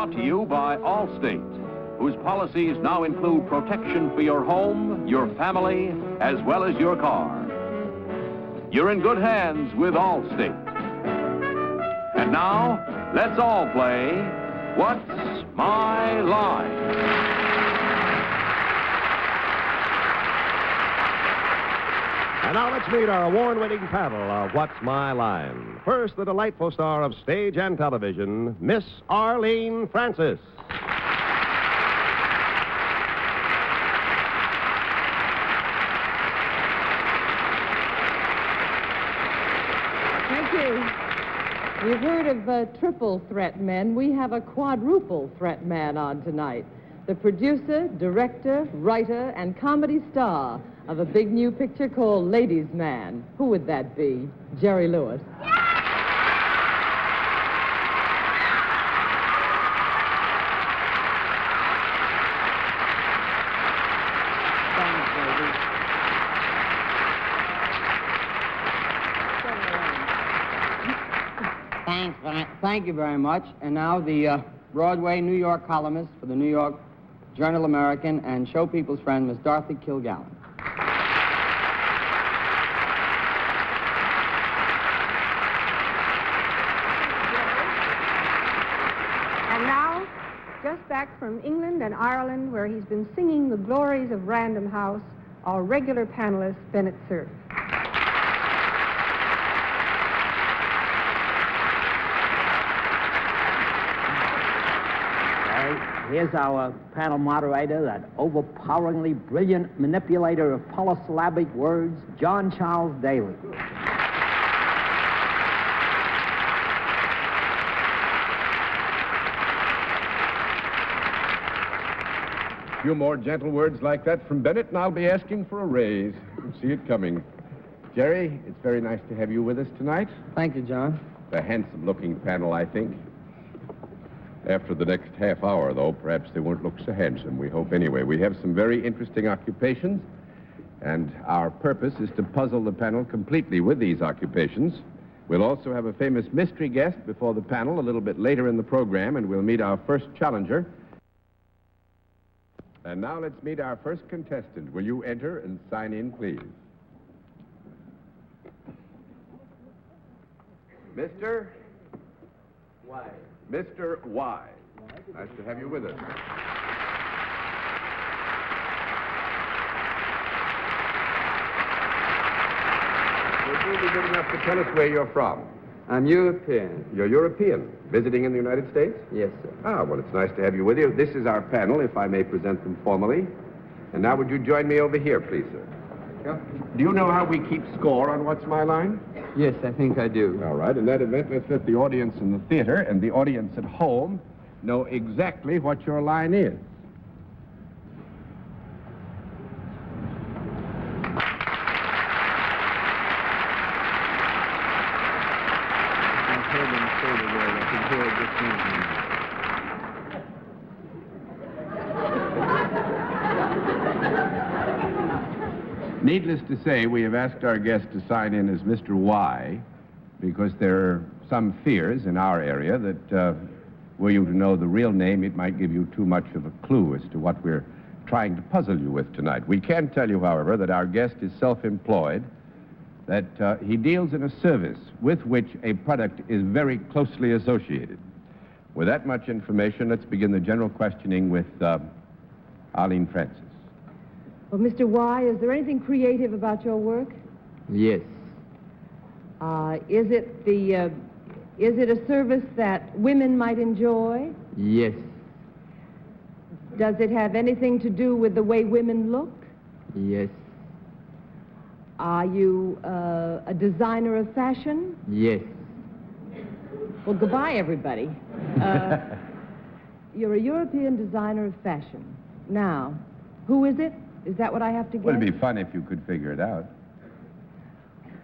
Brought to you by Allstate, whose policies now include protection for your home, your family, as well as your car. You're in good hands with Allstate. And now, let's all play What's My Line? And now let's meet our award-winning panel of What's My Line. First, the delightful star of stage and television, Miss Arlene Francis. Thank you. You've heard of triple threat men. We have a quadruple threat man on tonight. The producer, director, writer, and comedy star of a big new picture called Ladies' Man. Who would that be? Jerry Lewis. Thank you very much. And now the Broadway New York columnist for the New York Journal American and show people's friend, Miss Dorothy Kilgallen. And now, just back from England and Ireland, where he's been singing the glories of Random House, our regular panelist, Bennett Cerf. Here's our panel moderator, that overpoweringly brilliant manipulator of polysyllabic words, John Charles Daly. A few more gentle words like that from Bennett, and I'll be asking for a raise. You see it coming. Jerry, it's very nice to have you with us tonight. Thank you, John. A handsome-looking panel, I think. After the next half hour, though, perhaps they won't look so handsome. We hope anyway. We have some very interesting occupations, and our purpose is to puzzle the panel completely with these occupations. We'll also have a famous mystery guest before the panel a little bit later in the program, and we'll meet our first challenger. And now let's meet our first contestant. Will you enter and sign in, please? Mr. Why? Mr. Y. Nice to have you with us. Would you be good enough to tell us where you're from? I'm European. You're European, visiting in the United States? Yes, sir. Ah, well, it's nice to have you with you. This is our panel, if I may present them formally. And now would you join me over here, please, sir? Yeah. Do you know how we keep score on What's My Line? Yes, I think I do. All right. In that event, let's let the audience in the theater and the audience at home know exactly what your line is. Needless to say, we have asked our guest to sign in as Mr. Y because there are some fears in our area that were you to know the real name, it might give you too much of a clue as to what we're trying to puzzle you with tonight. We can tell you, however, that our guest is self-employed, that he deals in a service with which a product is very closely associated. With that much information, let's begin the general questioning with Arlene Francis. Well, Mr. Y, is there anything creative about your work? Yes. Is it a service that women might enjoy? Yes. Does it have anything to do with the way women look? Yes. Are you a designer of fashion? Yes. Well, goodbye, everybody. You're a European designer of fashion. Now, who is it? Is that what I have to guess? Well, it'd be fun if you could figure it out.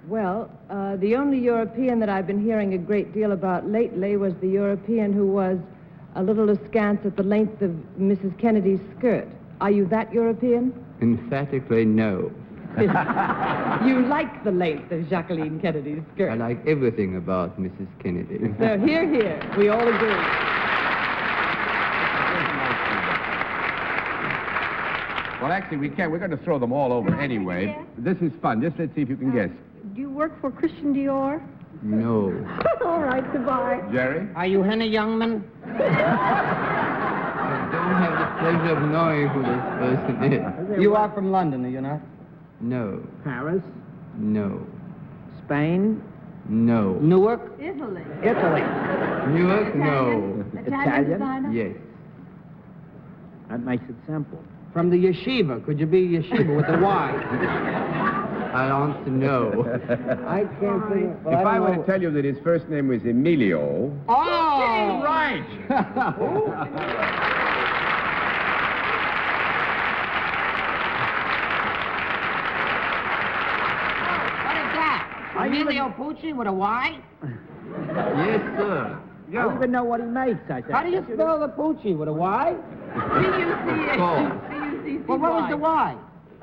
Well, the only European that I've been hearing a great deal about lately was the European who was a little askance at the length of Mrs. Kennedy's skirt. Are you that European? Emphatically, no. You like the length of Jacqueline Kennedy's skirt. I like everything about Mrs. Kennedy. So here, we all agree. Well, actually, we can't. We're going to throw them all over anyway. Yeah. This is fun. Just let's see if you can guess. Do you work for Christian Dior? No. All right, goodbye. Jerry? Are you Henny Youngman? I don't have the pleasure of knowing who this person is. You are from London, are you not? No. Paris, No. Spain, No. Newark? Italy. Italy. Newark? No. Italian designer? Yes. That makes it simple. From the yeshiva. Could you be yeshiva with a Y? I'll answer no. I can't think. If I were to tell you that his first name was Emilio... Oh! Right! What is that? Emilio Pucci with a Y? Yes, sir. I don't even know what he makes, I think. How do you spell the Pucci with a Y? Of course. Well, what was the Y?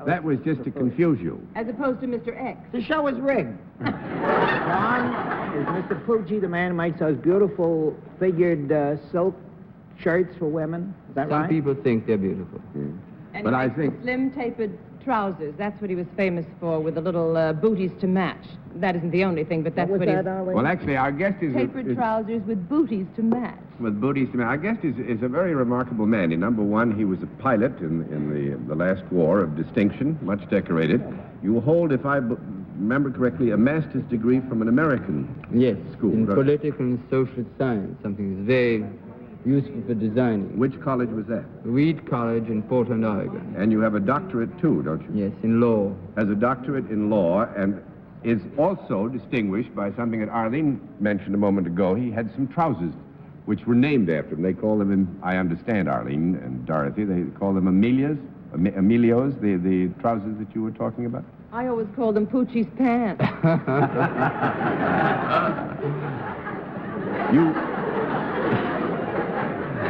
That was just to confuse you. As opposed to Mr. X. The show is rigged. John, is Mr. Pucci the man who makes those beautiful figured silk shirts for women? Is that Some right? people think they're beautiful. And But he I makes think- slim, tapered trousers. That's what he was famous for, with the little booties to match. That isn't the only thing, but that's What what, was he's... that, Arlene? Well, actually, our guest is... Tapered trousers with booties to match. With booties to me. Our guest is a very remarkable man. Number one, he was a pilot in the last war of distinction, much decorated. You hold, if I remember correctly, a master's degree from an American Yes. school. In political and social science, something that's very useful for designing. Which college was that? Reed College in Portland, Oregon. And you have a doctorate, too, don't you? Yes, in law. Has a doctorate in law and is also distinguished by something that Arlene mentioned a moment ago. He had some trousers which were named after him. They call them, I understand, Arlene and Dorothy, they call them Emilios, the trousers that you were talking about. I always call them Poochie's pants. You...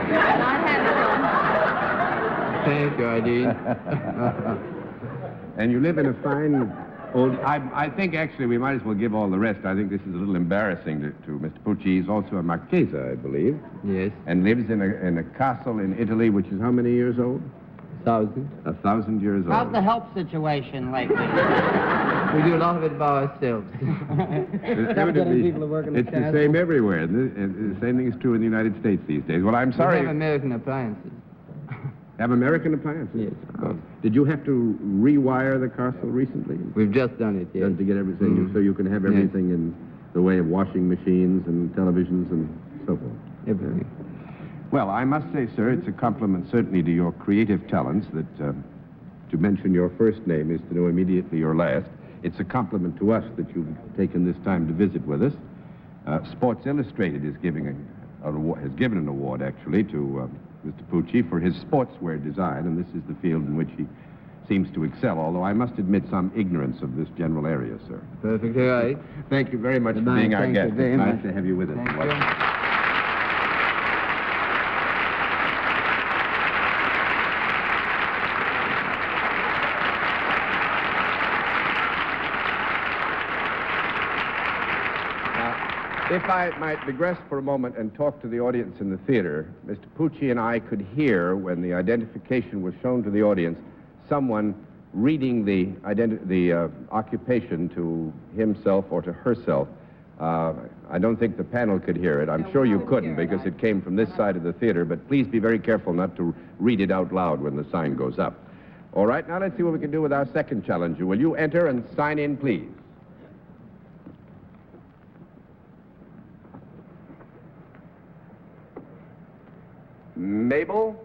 And I had Thank you, Arlene. And you live in a fine old... I think, actually, we might as well give all the rest. I think this is a little embarrassing to Mr. Pucci. He's also a Marchesa, I believe, Yes. and lives in a castle in Italy, which is how many years old? 1,000. 1,000 years old. How's the help situation lately? We do a lot of it by ourselves. Evidently, people to work in the it's the castle. same everywhere. The same thing is true in the United States these days. Well, I'm We sorry. have American appliances. Have American appliances? Yes, of course. Did you have to rewire the castle recently? We've just done it, yes. Done to get everything, so you can have everything in the way of washing machines and televisions and so forth. Everything. Well, I must say, sir, it's a compliment certainly to your creative talents that to mention your first name is to know immediately your last. It's a compliment to us that you've taken this time to visit with us. Sports Illustrated is giving has given an award, actually, to Mr. Pucci for his sportswear design, and this is the field in which he seems to excel, although I must admit some ignorance of this general area, sir. Perfectly right. Thank you very much for Goodbye. being our Thank guest. you very It's nice much. to have you with us. Thank you. If I might digress for a moment and talk to the audience in the theater, Mr. Pucci and I could hear, when the identification was shown to the audience, someone reading the occupation to himself or to herself. I don't think the panel could hear it. I'm sure you couldn't because it came from this side of the theater, but please be very careful not to read it out loud when the sign goes up. All right, now let's see what we can do with our second challenger. Will you enter and sign in, please? Mabel?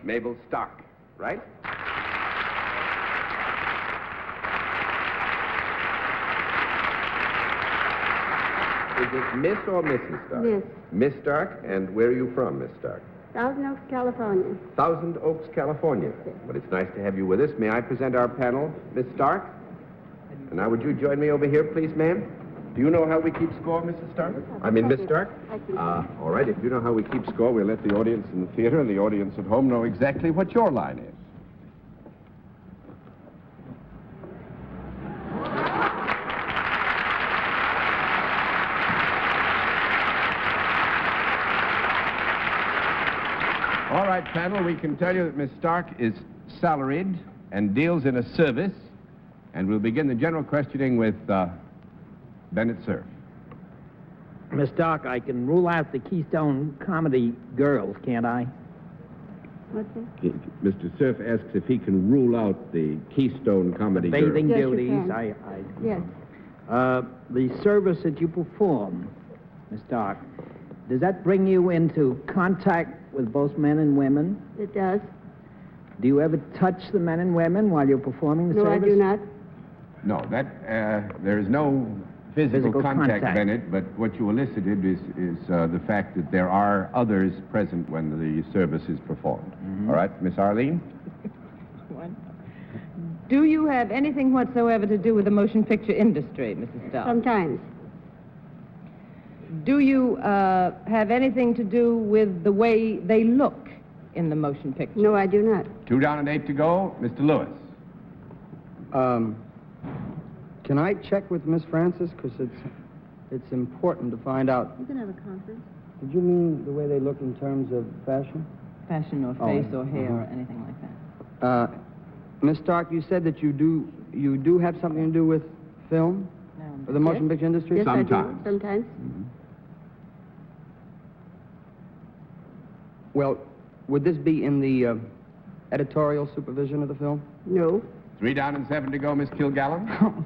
Mabel Stock, right? Is it Miss or Mrs. Stark? Miss. Miss Stark, and where are you from, Miss Stark? Thousand Oaks, California. Thousand Oaks, California. Well, it's nice to have you with us. May I present our panel, Miss Stark? And now, would you join me over here, please, ma'am? Do you know how we keep score, Mrs. Stark? I mean, Miss Stark? I do. All right, if you know how we keep score, we'll let the audience in the theater and the audience at home know exactly what your line is. right, panel, we can tell you that Miss Stark is salaried and deals in a service, and we'll begin the general questioning with Bennett Cerf. Miss Stark, I can rule out the Keystone Comedy girls, can't I? What's it? Mr. Cerf asks if he can rule out the Keystone Comedy Bathing Yes, you duties. can. Yes. The service that you perform, Miss Stark, does that bring you into contact with both men and women? It does. Do you ever touch the men and women while you're performing the No, service? I do not. No, there is no physical contact, Bennett, but what you elicited is the fact that there are others present when the service is performed. All right, Miss Arlene? Do you have anything whatsoever to do with the motion picture industry, Mrs. Stark? Sometimes. Do you have anything to do with the way they look in the motion picture? No, I do not. 2 down and 8 to go. Mr. Lewis. Can I check with Miss Francis? Because it's important to find out. You can have a conference. Did you mean the way they look in terms of fashion? Fashion or face or hair or anything like that? Miss Stark, you said that you do have something to do with film? No. Or the motion picture industry? Yes, Sometimes. I do. Sometimes. Well, would this be in the editorial supervision of the film? No. 3 down and 7 to go, Miss Kilgallen.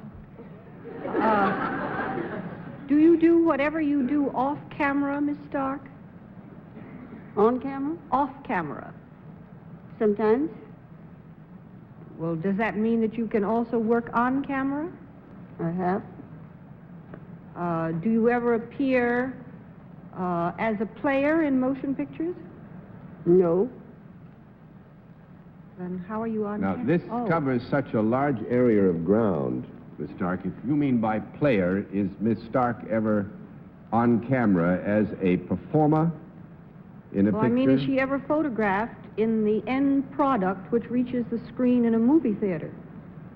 Do you do whatever you do off camera, Miss Stark? On camera? Off camera. Sometimes. Well, does that mean that you can also work on camera? I have. Do you ever appear as a player in motion pictures? No. Then how are you on Now, camera? this covers such a large area of ground, Miss Stark. If you mean by player, is Miss Stark ever on camera as a performer in a Well, picture? I mean, is she ever photographed in the end product which reaches the screen in a movie theater?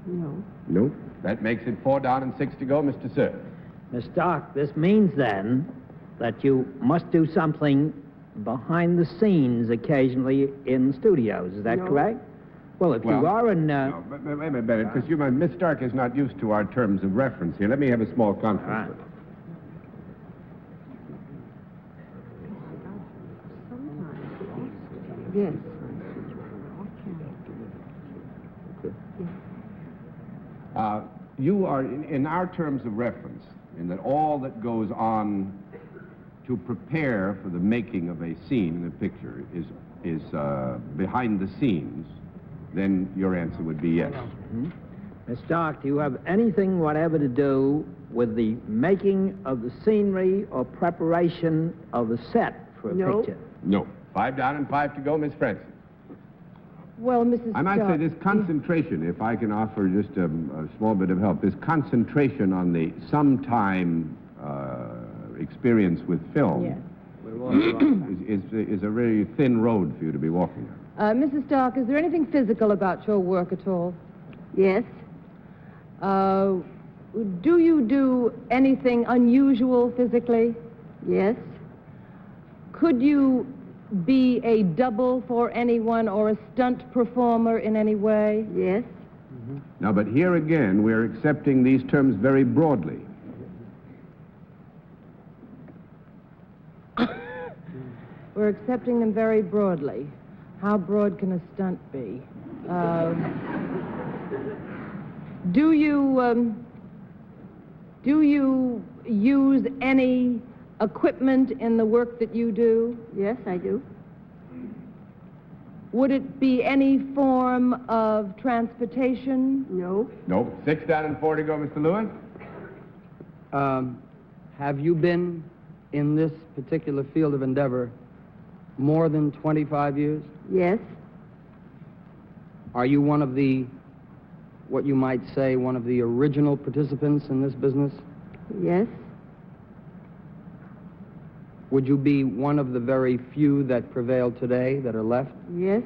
No. No. That makes it 4 down and 6 to go, Mr. Cerf. Miss Stark, this means then that you must do something behind the scenes occasionally in studios. Is that No. correct? Well, if you are in... No, but wait a minute, Bennett, because Miss Stark is not used to our terms of reference here. Let me have a small conference All right. with her. Yes. You are, in our terms of reference, in that all that goes on to prepare for the making of a scene in a picture is behind the scenes, then your answer would be yes. Miss Stark, do you have anything whatever to do with the making of the scenery or preparation of the set for a No. picture? No. 5 down and 5 to go, Miss Francis. Well, Mrs. I might say Stark, this concentration, if I can offer just a small bit of help, this concentration on the sometime experience with film Yes. is a very thin road for you to be walking on. Mrs. Stark, is there anything physical about your work at all? Yes. Do you do anything unusual physically? Yes. Could you be a double for anyone or a stunt performer in any way? Yes. Now, but here again, we're accepting these terms very broadly. We're accepting them very broadly. How broad can a stunt be? Do you use any equipment in the work that you do? Yes, I do. Would it be any form of transportation? No. No. 6 down and 4 to go, Mr. Lewis. Have you been in this particular field of endeavor more than 25 years? Yes. Are you one of the, what you might say, one of the original participants in this business? Yes. Would you be one of the very few that prevail today that are left? Yes.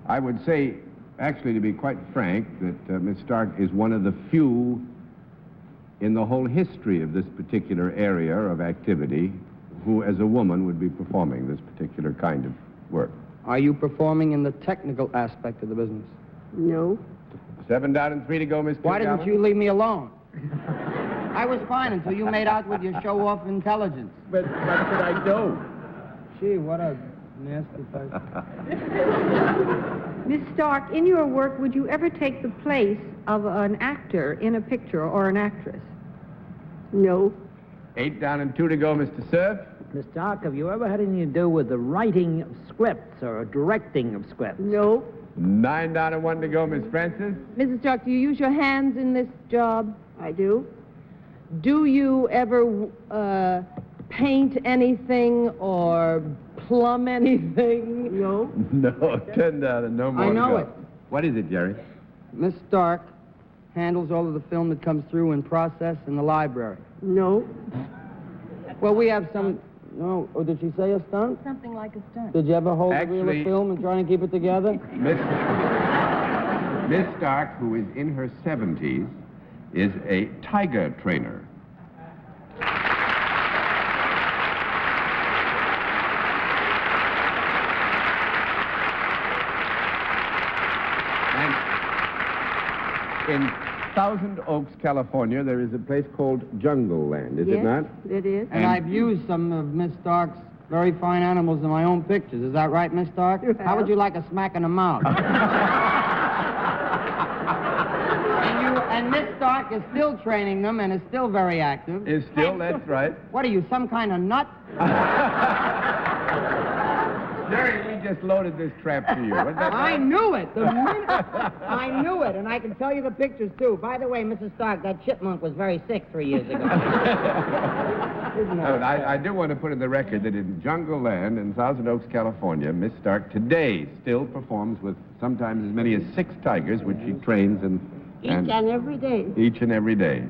I would say, actually, to be quite frank, that Miss Stark is one of the few in the whole history of this particular area of activity who, as a woman, would be performing this particular kind of work. Are you performing in the technical aspect of the business? No. 7 down and 3 to go, Mr. Why didn't Kilgallen. you leave me alone? I was fine until you made out with your show-off intelligence. But what could I do? Gee, what a nasty person. Miss Stark, in your work, would you ever take the place of an actor in a picture or an actress? No. 8 down and 2 to go, Mr. Cerf. Miss Stark, have you ever had anything to do with the writing of scripts or directing of scripts? No. 9 down and 1 to go, Miss Francis. Mrs. Stark, do you use your hands in this job? I do. Do you ever paint anything or plumb anything? No. No, 10 down and no more I to know go. it. What is it, Jerry? Miss Stark handles all of the film that comes through in process in the library. No. Well, we have some... No. Oh, did she say a stunt? Something like a stunt. Did you ever hold a reel Actually- of film and try and keep it together? Miss Stark, who is in her 70s, is a tiger trainer. And in Thousand Oaks, California, there is a place called Jungle Land, is Yes, it not? it is. And I've used some of Miss Stark's very fine animals in my own pictures. Is that right, Miss Stark? You How would have. you like a smack in the mouth? And Miss Stark is still training them and is still very active. Is still, that's right. What are you, some kind of nut? Jerry, we just loaded this trap for you. Wasn't that I right? knew it. The minute I knew it, and I can tell you the pictures too. By the way, Mrs. Stark, that chipmunk was very sick 3 years ago. Oh, I do want to put in the record that in Jungle Land in Thousand Oaks, California, Miss Stark today still performs with sometimes as many as 6 tigers, which she trains Each and every day. each and every day.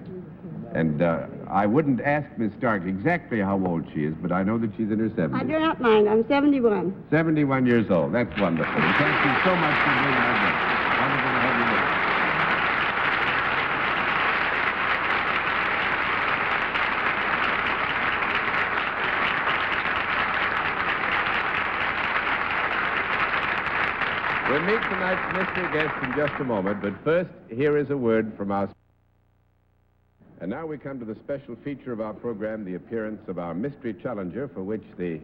And I wouldn't ask Miss Stark exactly how old she is, but I know that she's in her 70s. I do not mind. I'm 71. 71 years old. That's wonderful. And thank you so much for being our guest. Wonderful to have you with us. We'll meet tonight's mystery guest in just a moment, but first, here is a word from our... And now we come to the special feature of our program, the appearance of our mystery challenger, for which the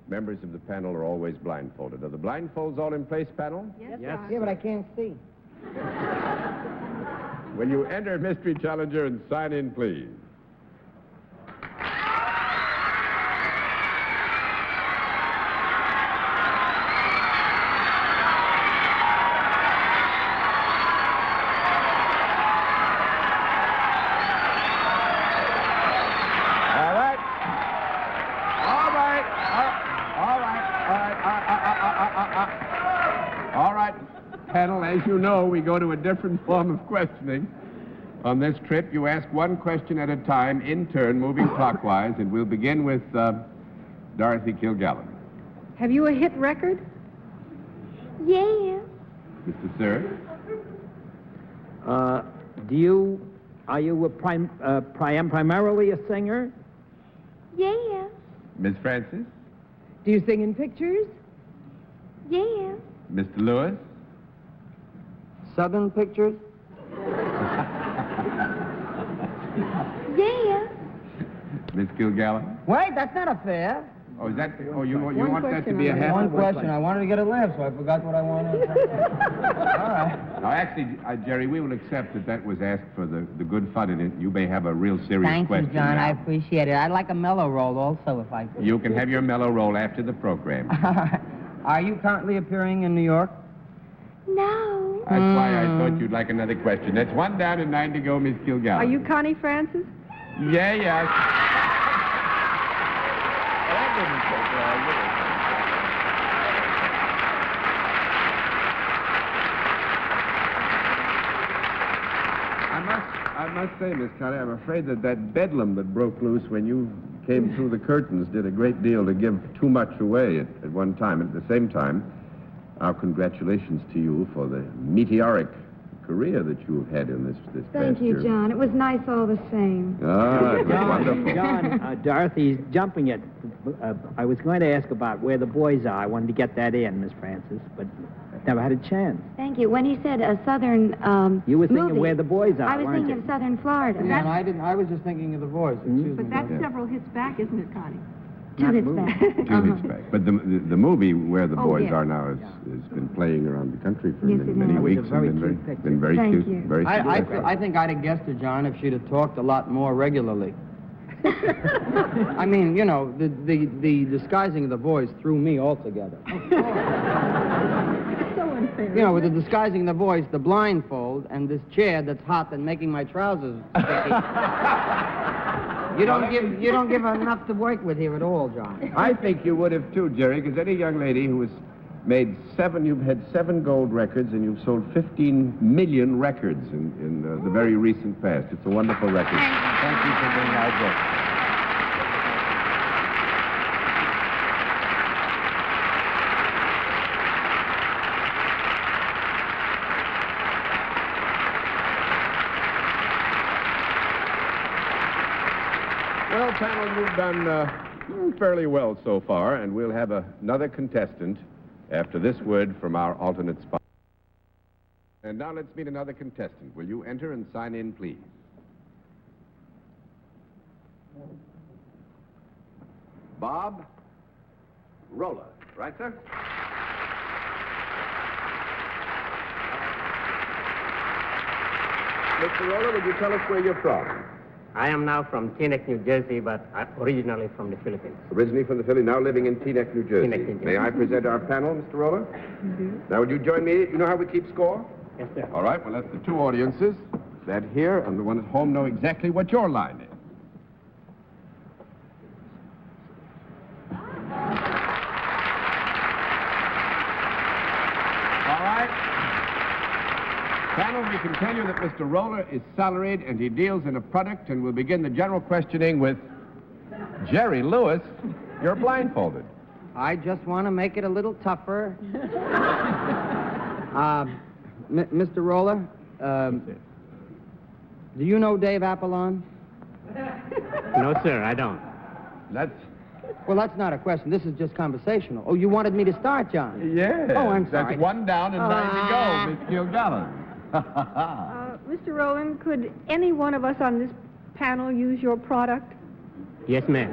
members of the panel are always blindfolded. Are the blindfolds all in place, panel? Yes, Yes. Yeah, but I can't see. Will you enter mystery challenger and sign in, please? All right, panel, as you know, we go to a different form of questioning. On this trip, you ask one question at a time, in turn, moving clockwise, and we'll begin with Dorothy Kilgallen. Have you a hit record? Yeah. Mr. Cerf? Are you primarily a singer? Yeah. Miss Francis? Do you sing in pictures? Yeah. Mr. Lewis? Southern Pictures? Yeah. Miss Kilgallen? Wait, that's not a fair. Oh, is that... Oh, you want that to be a half... One question. I wanted to get a laugh, so I forgot what I wanted. All right. Now, actually, Jerry, we will accept that that was asked for the good fun in it. You may have a real serious Thank you, question John. now. I appreciate it. I'd like a mellow roll also, if I could. You can have your mellow roll after the program. Are you currently appearing in New York? No. That's why I thought you'd like another question. That's 1 down and 9 to go, Miss Kilgallen. Are you Connie Francis? Yeah, yeah. That didn't take long, did it? I must say, Miss Connie, I'm afraid that bedlam that broke loose when you came through the curtains did a great deal to give too much away at one time. And at the same time, our congratulations to you for the meteoric career that you have had in this Thank past you, year. John. It was nice all the same. Ah, it was wonderful. John, Dorothy's jumping at I was going to ask about where the boys are. I wanted to get that in, Miss Francis, but never had a chance. Thank you. When he said a southern You were thinking movie, where the boys are, I was weren't thinking you? of southern Florida. Yeah, and I didn't. I was just thinking of The Voice. Excuse me. But that's several hits back, isn't it, Connie? Two hits back. 2 hits back. But the movie Where the Boys yes. Are Now has been playing around the country for Yes, many, it has. many It was a weeks. very and cute picture. been very Thank cute. you. Very cute. I think I'd have guessed her, John, if she'd have talked a lot more regularly. I mean, you know, the disguising of the voice threw me altogether. So unfair. You know, with the disguising of the voice, the blindfold, and this chair that's hot and making my trousers sticky. You don't give her enough to work with here at all, John. I think you would have too, Jerry, because any young lady who has you've had 7 gold records and you've sold 15 million records in the very recent past. It's a wonderful record. Thank you for being our guest. Well, panel, you've done fairly well so far, and we'll have another contestant after this word from our alternate spot. And now let's meet another contestant. Will you enter and sign in, please? Bob Rolla. Right, sir? Mr. Rolla, would you tell us where you're from? I am now from Teaneck, New Jersey, but originally from the Philippines. Originally from the Philippines, now living in Teaneck, New Jersey. Teaneck, New Jersey. May I present our panel, Mr. Rolla? Now, would you join me? You know how we keep score? Yes, sir. All right, well, let the 2 audiences, that here and the one at home, know exactly what your line is. All right. Panel, we can tell you that Mr. Roller is salaried and he deals in a product, and we'll begin the general questioning with Jerry Lewis. You're blindfolded. I just want to make it a little tougher. Mr. Roller, do you know Dave Apollon? No, sir, I don't. Well, that's not a question. This is just conversational. Oh, you wanted me to start, John? Yes. Oh, I'm sorry. That's 1 down and 9 to go, Miss Kilgallen. Mr. Rowland, could any one of us on this panel use your product? Yes, ma'am.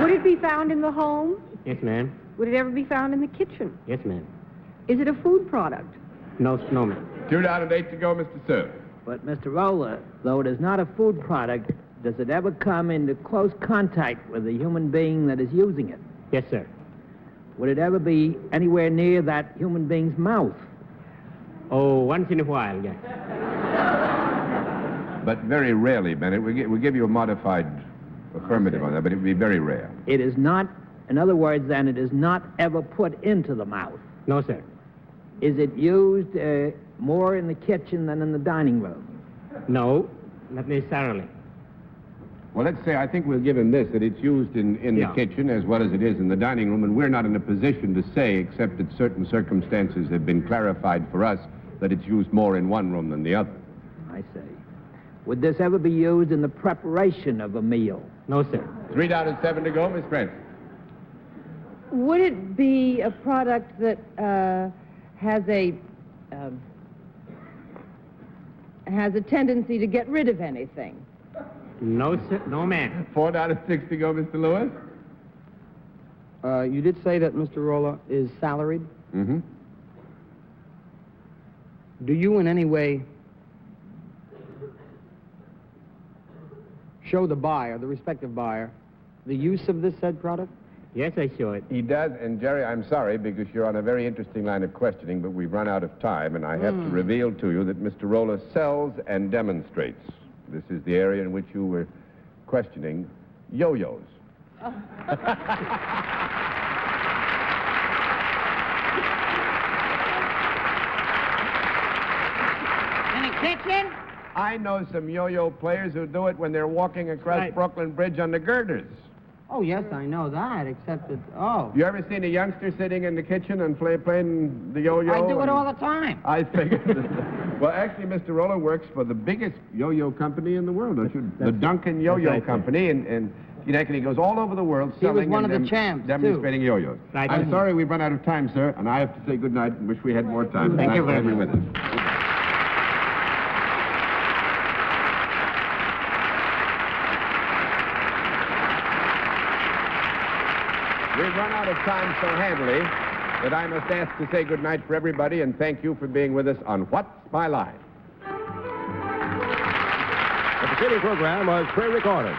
Would it be found in the home? Yes, ma'am. Would it ever be found in the kitchen? Yes, ma'am. Is it a food product? No, ma'am. 2 down and 8 to go, Mr. Cerf. But, Mr. Roller, though it is not a food product, does it ever come into close contact with the human being that is using it? Yes, sir. Would it ever be anywhere near that human being's mouth? Oh, once in a while, yes. But very rarely, Bennett. We'll give you a modified affirmative on that, but it would be very rare. It is not, in other words, then, it is not ever put into the mouth. No, sir. Is it used more in the kitchen than in the dining room? No, not necessarily. Well, let's say, I think we'll give him this, that it's used in the kitchen as well as it is in the dining room, and we're not in a position to say, except that certain circumstances have been clarified for us, that it's used more in one room than the other. I see. Would this ever be used in the preparation of a meal? No, sir. 3 down and 7 to go, Miss Francis. Would it be a product that has a tendency to get rid of anything? No, sir. No, ma'am. 4 down and 6 to go, Mr. Lewis. You did say that Mr. Roller is salaried. Mm-hmm. Do you in any way show the buyer, the respective buyer, the use of this said product? Yes, I show it. He does, and Jerry, I'm sorry, because you're on a very interesting line of questioning, but we've run out of time, and I have to reveal to you that Mr. Roller sells and demonstrates. This is the area in which you were questioning yo-yos. Oh. In the kitchen? I know some yo-yo players who do it when they're walking across Brooklyn Bridge on the girders. Oh, yes, I know that, except that, oh. You ever seen a youngster sitting in the kitchen and playing the yo-yo? I do it all the time. I figured. Well, actually, Mr. Roller works for the biggest yo-yo company in the world, don't you? The Duncan Yo-Yo right, Company, and you know, he goes all over the world selling He was one and of the champs, demonstrating yo-yos. Right. I'm sorry we've run out of time, sir, and I have to say good night and wish we had more time. Thank you Nice to very have much. with us. We've run out of time so handily that I must ask to say good night for everybody and thank you for being with us on What's My Line? The preceding program was pre-recorded.